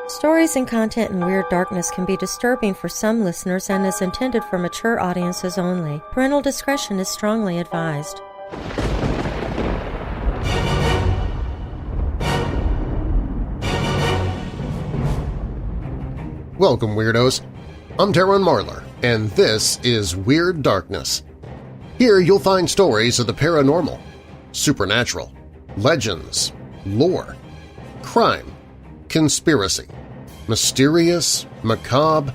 Stories and content in Weird Darkness can be disturbing for some listeners and is intended for mature audiences only. Parental discretion is strongly advised. Welcome, Weirdos! I'm Darren Marlar, and this is Weird Darkness. Here you'll find stories of the paranormal, supernatural, legends, lore, crime, conspiracy, mysterious, macabre,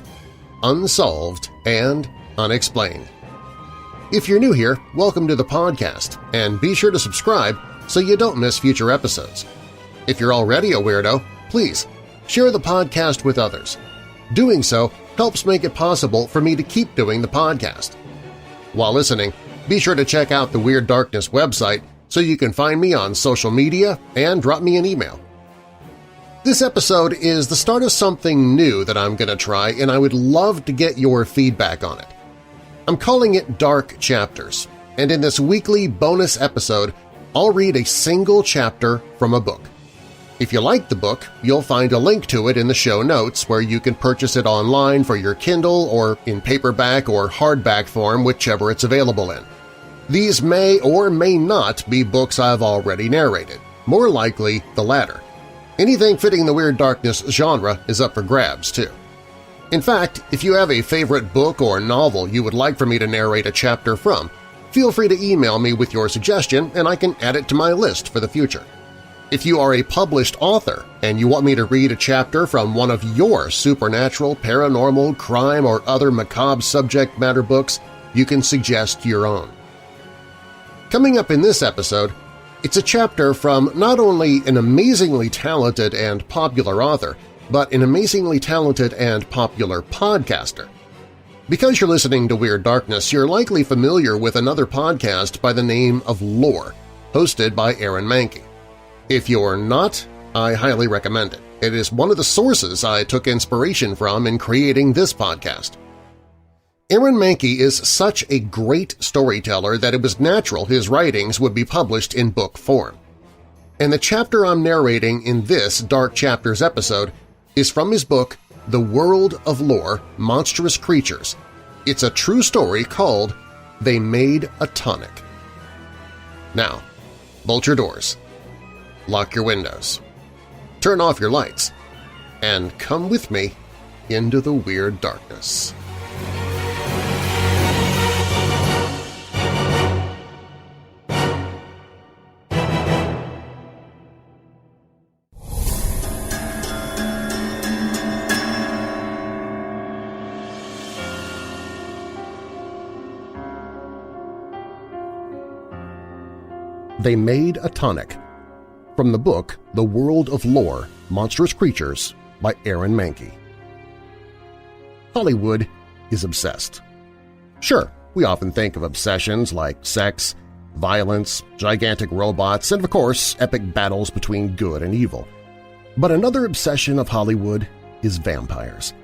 unsolved, and unexplained. If you're new here, welcome to the podcast, and be sure to subscribe so you don't miss future episodes. If you're already a weirdo, please share the podcast with others. Doing so helps make it possible for me to keep doing the podcast. While listening, be sure to check out the Weird Darkness website so you can find me on social media and drop me an email. This episode is the start of something new that I'm going to try, and I would love to get your feedback on it. I'm calling it Dark Chapters, and in this weekly bonus episode, I'll read a single chapter from a book. If you like the book, you'll find a link to it in the show notes where you can purchase it online for your Kindle or in paperback or hardback form, whichever it's available in. These may or may not be books I've already narrated, more likely the latter. Anything fitting the Weird Darkness genre is up for grabs, too. In fact, if you have a favorite book or novel you would like for me to narrate a chapter from, feel free to email me with your suggestion and I can add it to my list for the future. If you are a published author and you want me to read a chapter from one of your supernatural, paranormal, crime, or other macabre subject matter books, you can suggest your own. Coming up in this episode, it's a chapter from not only an amazingly talented and popular author, but an amazingly talented and popular podcaster. Because you're listening to Weird Darkness, you're likely familiar with another podcast by the name of Lore, hosted by Aaron Mahnke. If you're not, I highly recommend it. It is one of the sources I took inspiration from in creating this podcast. Aaron Mahnke is such a great storyteller that it was natural his writings would be published in book form. And the chapter I'm narrating in this Dark Chapters episode is from his book The World of Lore, Monstrous Creatures. It's a true story called They Made a Tonic. Now, bolt your doors, lock your windows, turn off your lights, and come with me into the Weird Darkness. They Made a Tonic, from the book The World of Lore, Monstrous Creatures by Aaron Mahnke. Hollywood is obsessed. Sure, we often think of obsessions like sex, violence, gigantic robots, and of course epic battles between good and evil. But another obsession of Hollywood is vampires.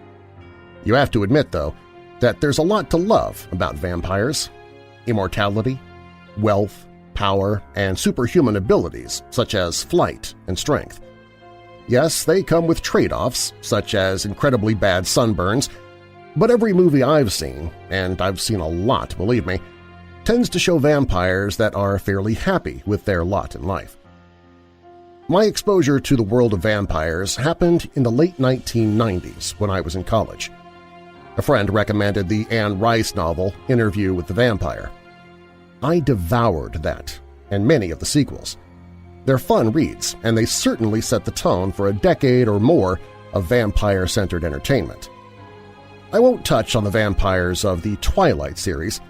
You have to admit, though, that there's a lot to love about vampires: immortality, wealth, power, and superhuman abilities such as flight and strength. Yes, they come with trade-offs, such as incredibly bad sunburns, but every movie I've seen, and I've seen a lot, believe me, tends to show vampires that are fairly happy with their lot in life. My exposure to the world of vampires happened in the late 1990s when I was in college. A friend recommended the Anne Rice novel Interview with the Vampire. I devoured that, and many of the sequels. They're fun reads, and they certainly set the tone for a decade or more of vampire-centered entertainment. I won't touch on the vampires of the Twilight series,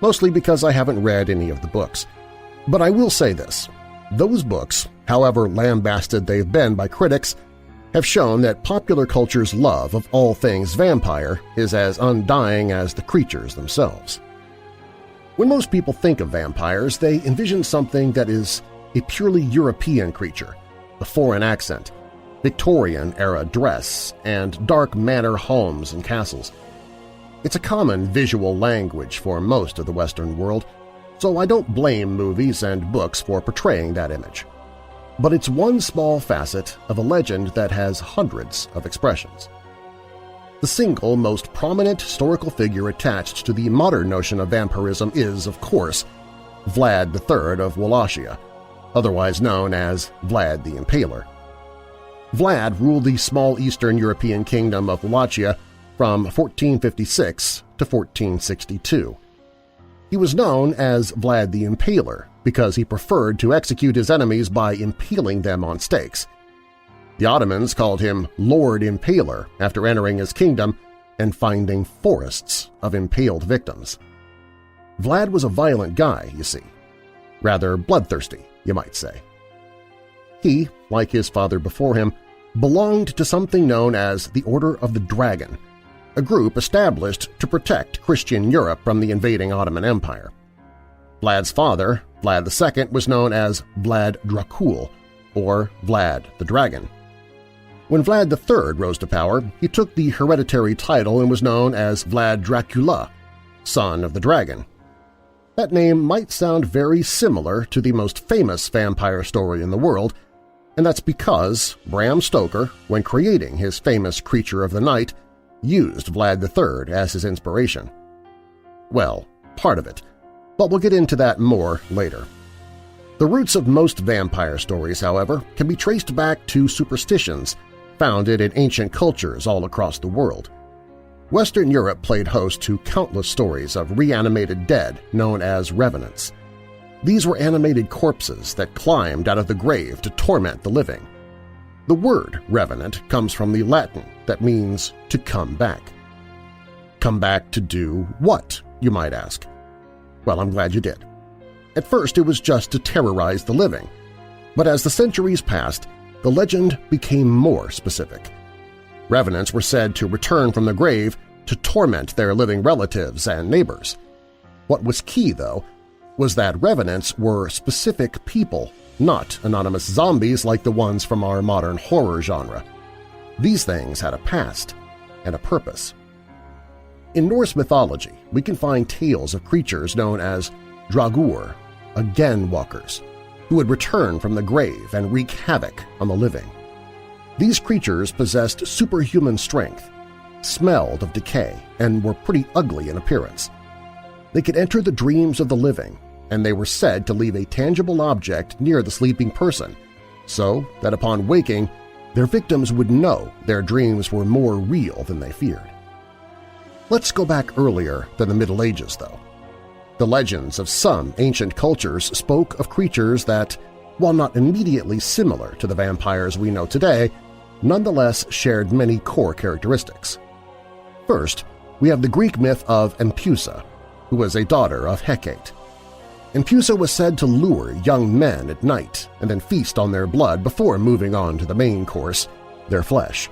mostly because I haven't read any of the books. But I will say this: those books, however lambasted they've been by critics, have shown that popular culture's love of all things vampire is as undying as the creatures themselves. When most people think of vampires, they envision something that is a purely European creature, a foreign accent, Victorian-era dress, and dark manor homes and castles. It's a common visual language for most of the Western world, so I don't blame movies and books for portraying that image. but it's one small facet of a legend that has hundreds of expressions. The single most prominent historical figure attached to the modern notion of vampirism is, of course, Vlad III of Wallachia, otherwise known as Vlad the Impaler. Vlad ruled the small Eastern European kingdom of Wallachia from 1456 to 1462. He was known as Vlad the Impaler because he preferred to execute his enemies by impaling them on stakes. The Ottomans called him Lord Impaler after entering his kingdom and finding forests of impaled victims. Vlad was a violent guy, you see. Rather bloodthirsty, you might say. He, like his father before him, belonged to something known as the Order of the Dragon, a group established to protect Christian Europe from the invading Ottoman Empire. Vlad's father, Vlad II, was known as Vlad Dracul, or Vlad the Dragon. When Vlad III rose to power, he took the hereditary title and was known as Vlad Dracula, son of the dragon. That name might sound very similar to the most famous vampire story in the world, and that's because Bram Stoker, when creating his famous Creature of the Night, used Vlad III as his inspiration. Well, part of it, but we'll get into that more later. The roots of most vampire stories, however, can be traced back to superstitions founded in ancient cultures all across the world. Western Europe played host to countless stories of reanimated dead known as revenants. These were animated corpses that climbed out of the grave to torment the living. The word revenant comes from the Latin that means to come back. Come back to do what, you might ask? Well, I'm glad you did. At first it was just to terrorize the living, but as the centuries passed, the legend became more specific. Revenants were said to return from the grave to torment their living relatives and neighbors. What was key, though, was that revenants were specific people, not anonymous zombies like the ones from our modern horror genre. These things had a past and a purpose. In Norse mythology, we can find tales of creatures known as Draugr, again-walkers, who would return from the grave and wreak havoc on the living. These creatures possessed superhuman strength, smelled of decay, and were pretty ugly in appearance. They could enter the dreams of the living, and they were said to leave a tangible object near the sleeping person, so that upon waking, their victims would know their dreams were more real than they feared. Let's go back earlier than the Middle Ages, though. The legends of some ancient cultures spoke of creatures that, while not immediately similar to the vampires we know today, nonetheless shared many core characteristics. First, we have the Greek myth of Empusa, who was a daughter of Hecate. Empusa was said to lure young men at night and then feast on their blood before moving on to the main course, their flesh.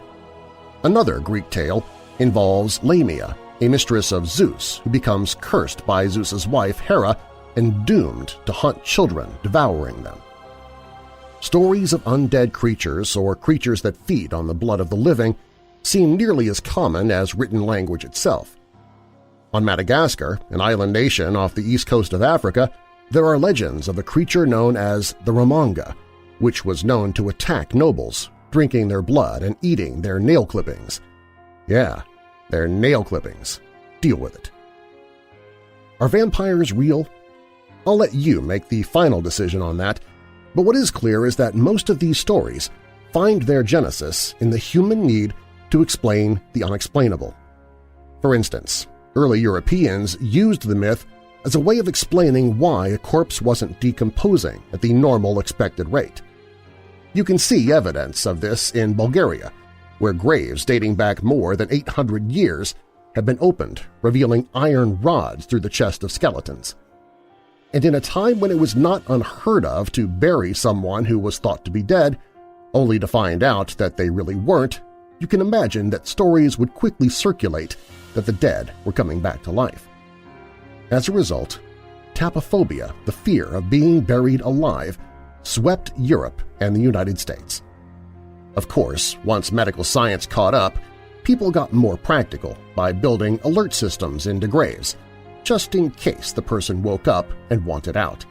Another Greek tale involves Lamia, a mistress of Zeus who becomes cursed by Zeus's wife Hera and doomed to hunt children, devouring them. Stories of undead creatures or creatures that feed on the blood of the living seem nearly as common as written language itself. On Madagascar, an island nation off the east coast of Africa, there are legends of a creature known as the Ramanga, which was known to attack nobles, drinking their blood and eating their nail clippings. Yeah, their nail clippings. Deal with it. Are vampires real? I'll let you make the final decision on that, but what is clear is that most of these stories find their genesis in the human need to explain the unexplainable. For instance, early Europeans used the myth as a way of explaining why a corpse wasn't decomposing at the normal expected rate. You can see evidence of this in Bulgaria, where graves dating back more than 800 years have been opened, revealing iron rods through the chest of skeletons. And in a time when it was not unheard of to bury someone who was thought to be dead, only to find out that they really weren't, you can imagine that stories would quickly circulate that the dead were coming back to life. As a result, tapophobia, the fear of being buried alive, swept Europe and the United States. Of course, once medical science caught up, people got more practical by building alert systems into graves, just in case the person woke up and wanted out.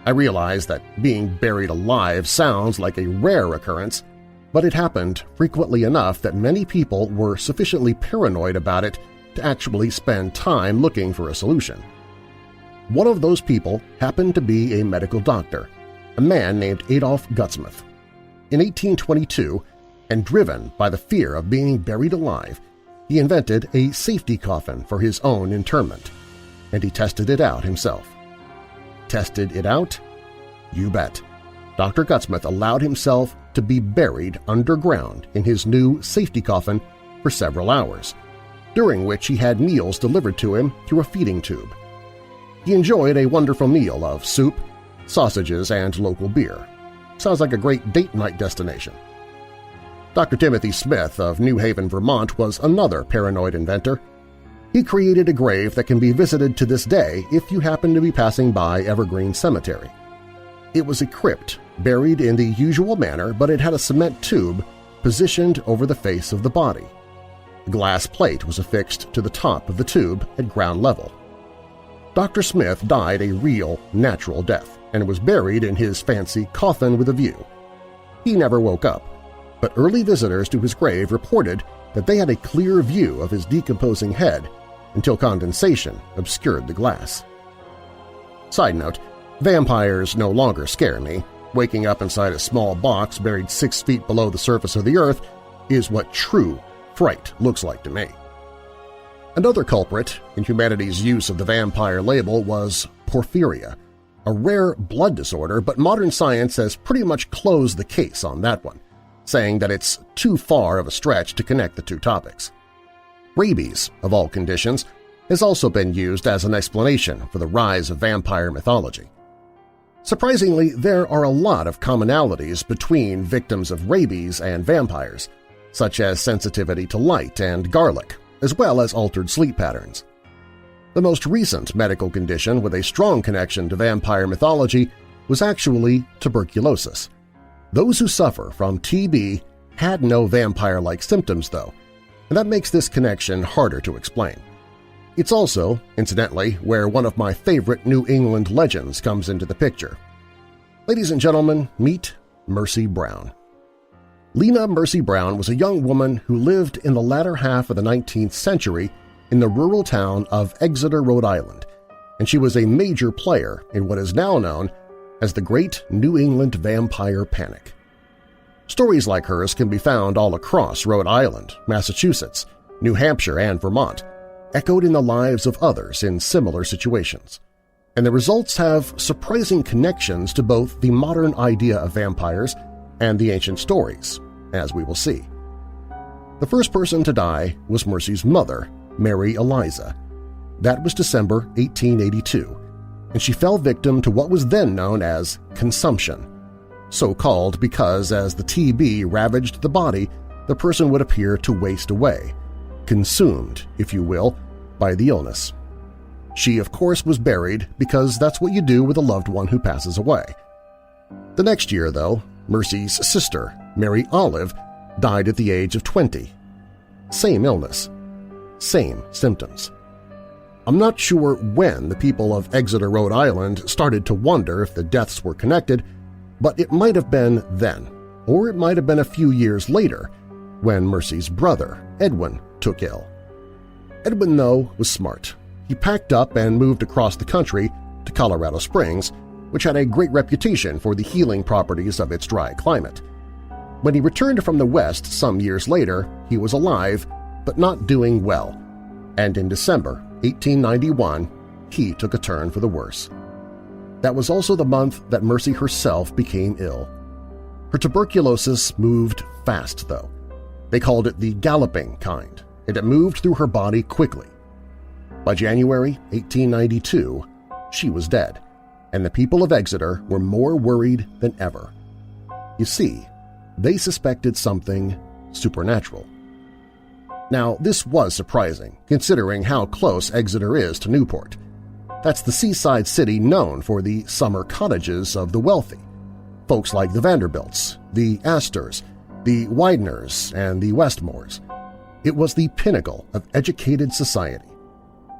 I realize that being buried alive sounds like a rare occurrence, but it happened frequently enough that many people were sufficiently paranoid about it to actually spend time looking for a solution. One of those people happened to be a medical doctor, a man named Adolf Gutzmuth. In 1822, and driven by the fear of being buried alive, he invented a safety coffin for his own interment, and he tested it out himself. Tested it out? You bet. Dr. Gutzmuth allowed himself to be buried underground in his new safety coffin for several hours, during which he had meals delivered to him through a feeding tube. He enjoyed a wonderful meal of soup, sausages, and local beer. Sounds like a great date night destination. Dr. Timothy Smith of New Haven, Vermont was another paranoid inventor. He created a grave that can be visited to this day if you happen to be passing by Evergreen Cemetery. It was a crypt buried in the usual manner, but it had a cement tube positioned over the face of the body. A glass plate was affixed to the top of the tube at ground level. Dr. Smith died a real, natural death and was buried in his fancy coffin with a view. He never woke up, but early visitors to his grave reported that they had a clear view of his decomposing head until condensation obscured the glass. Side note, vampires no longer scare me. Waking up inside a small box buried 6 feet below the surface of the earth is what true fright looks like to me. Another culprit in humanity's use of the vampire label was porphyria, a rare blood disorder, but modern science has pretty much closed the case on that one, saying that it's too far of a stretch to connect the two topics. Rabies, of all conditions, has also been used as an explanation for the rise of vampire mythology. Surprisingly, there are a lot of commonalities between victims of rabies and vampires, such as sensitivity to light and garlic, as well as altered sleep patterns. The most recent medical condition with a strong connection to vampire mythology was actually tuberculosis. Those who suffer from TB had no vampire-like symptoms, though, and that makes this connection harder to explain. It's also, incidentally, where one of my favorite New England legends comes into the picture. Ladies and gentlemen, meet Mercy Brown. Lena Mercy Brown was a young woman who lived in the latter half of the 19th century in the rural town of Exeter, Rhode Island, and she was a major player in what is now known as the Great New England Vampire Panic. Stories like hers can be found all across Rhode Island, Massachusetts, New Hampshire, and Vermont, echoed in the lives of others in similar situations. And the results have surprising connections to both the modern idea of vampires and the ancient stories, as we will see. The first person to die was Mercy's mother, Mary Eliza. That was December 1882, and she fell victim to what was then known as consumption, so called because as the TB ravaged the body, the person would appear to waste away, consumed, if you will, by the illness. She, of course, was buried because that's what you do with a loved one who passes away. The next year, though, Mercy's sister, Mary Olive, died at the age of 20. Same illness. Same symptoms. I'm not sure when the people of Exeter, Rhode Island started to wonder if the deaths were connected, but it might have been then, or it might have been a few years later when Mercy's brother, Edwin, took ill. Edwin, though, was smart. He packed up and moved across the country to Colorado Springs, which had a great reputation for the healing properties of its dry climate. When he returned from the West some years later, he was alive, but not doing well, and in December 1891, he took a turn for the worse. That was also the month that Mercy herself became ill. Her tuberculosis moved fast, though. They called it the galloping kind, and it moved through her body quickly. By January 1892, she was dead, and the people of Exeter were more worried than ever. You see, they suspected something supernatural. Now, this was surprising, considering how close Exeter is to Newport. That's the seaside city known for the summer cottages of the wealthy, folks like the Vanderbilts, the Astors, the Wideners, and the Westmores. It was the pinnacle of educated society.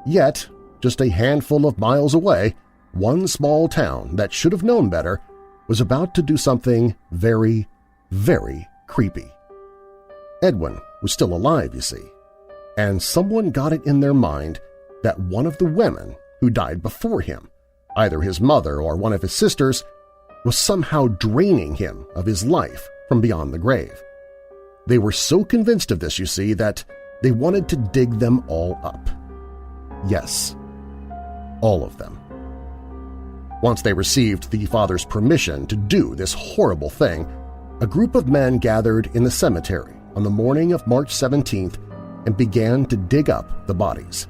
Yet, just a handful of miles away, one small town that should have known better was about to do something very, very creepy. Edwin was still alive, you see, and someone got it in their mind that one of the women who died before him, either his mother or one of his sisters, was somehow draining him of his life from beyond the grave. They were so convinced of this, you see, that they wanted to dig them all up. Yes, all of them. Once they received the father's permission to do this horrible thing, a group of men gathered in the cemetery on the morning of March 17th and began to dig up the bodies.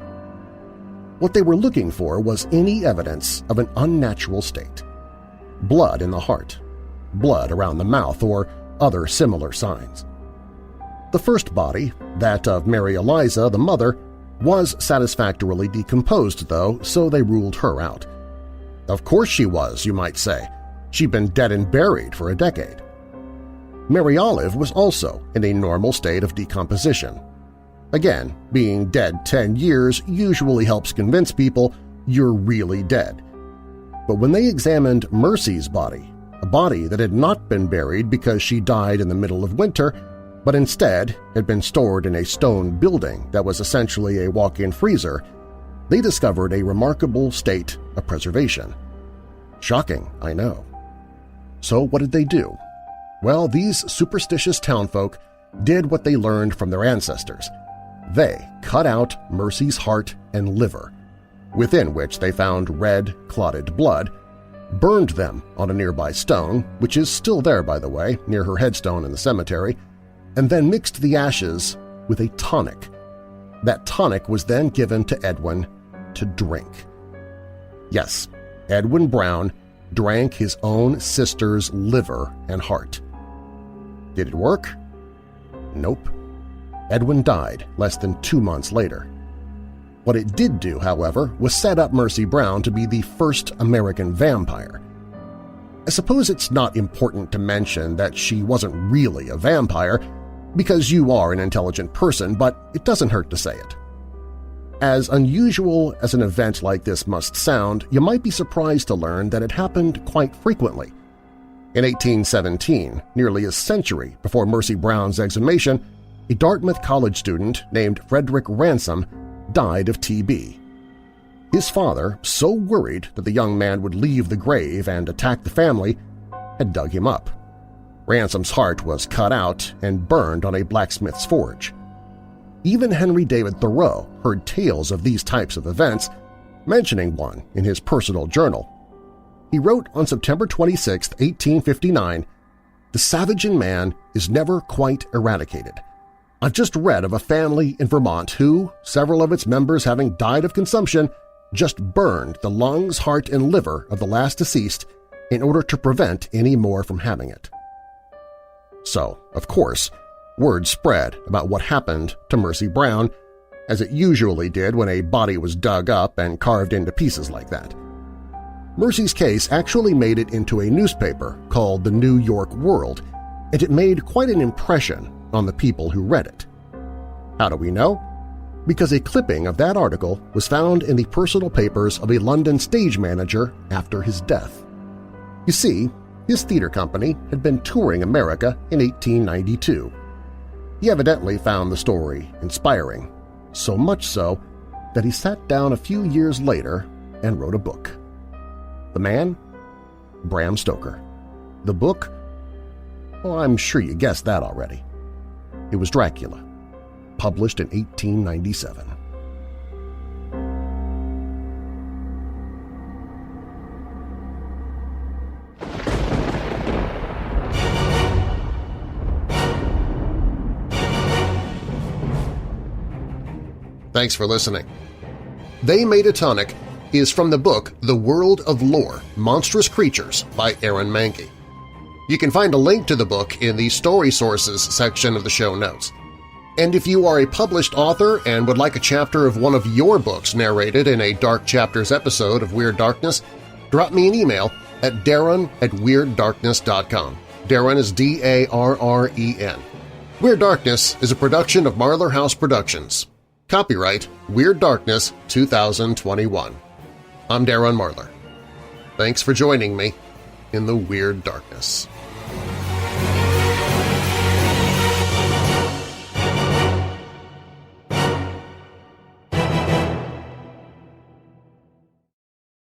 What they were looking for was any evidence of an unnatural state. Blood in the heart, blood around the mouth, or other similar signs. The first body, that of Mary Eliza, the mother, was satisfactorily decomposed, though, so they ruled her out. Of course she was, you might say. She'd been dead and buried for a decade. Mary Olive was also in a normal state of decomposition. Again, being dead 10 years usually helps convince people you're really dead. But when they examined Mercy's body, a body that had not been buried because she died in the middle of winter, but instead had been stored in a stone building that was essentially a walk-in freezer, they discovered a remarkable state of preservation. Shocking, I know. So what did they do? Well, these superstitious townfolk did what they learned from their ancestors. They cut out Mercy's heart and liver, within which they found red, clotted blood, burned them on a nearby stone, which is still there, by the way, near her headstone in the cemetery, and then mixed the ashes with a tonic. That tonic was then given to Edwin to drink. Yes, Edwin Brown drank his own sister's liver and heart. Did it work? Nope. Edwin died less than 2 months later. What it did do, however, was set up Mercy Brown to be the first American vampire. I suppose it's not important to mention that she wasn't really a vampire, because you are an intelligent person, but it doesn't hurt to say it. As unusual as an event like this must sound, you might be surprised to learn that it happened quite frequently. In 1817, nearly a century before Mercy Brown's exhumation, a Dartmouth College student named Frederick Ransom died of TB. His father, so worried that the young man would leave the grave and attack the family, had dug him up. Ransom's heart was cut out and burned on a blacksmith's forge. Even Henry David Thoreau heard tales of these types of events, mentioning one in his personal journal. He wrote on September 26, 1859, "The savage in man is never quite eradicated. I've just read of a family in Vermont who, several of its members having died of consumption, just burned the lungs, heart, and liver of the last deceased in order to prevent any more from having it." So, of course, word spread about what happened to Mercy Brown, as it usually did when a body was dug up and carved into pieces like that. Mercy's case actually made it into a newspaper called the New York World, and it made quite an impression on the people who read it. How do we know? Because a clipping of that article was found in the personal papers of a London stage manager after his death. You see, his theater company had been touring America in 1892. He evidently found the story inspiring, so much so that he sat down a few years later and wrote a book. The man? Bram Stoker. The book? Well, I'm sure you guessed that already. It was Dracula, published in 1897. Thanks for listening. They Made a Tonic is from the book The World of Lore, Monstrous Creatures by Aaron Mahnke. You can find a link to the book in the Story Sources section of the show notes. And if you are a published author and would like a chapter of one of your books narrated in a Dark Chapters episode of Weird Darkness, drop me an email at darren@weirddarkness.com. Darren is D-A-R-R-E-N. Weird Darkness is a production of Marlar House Productions. Copyright Weird Darkness 2021. I'm Darren Marlar. Thanks for joining me in the Weird Darkness.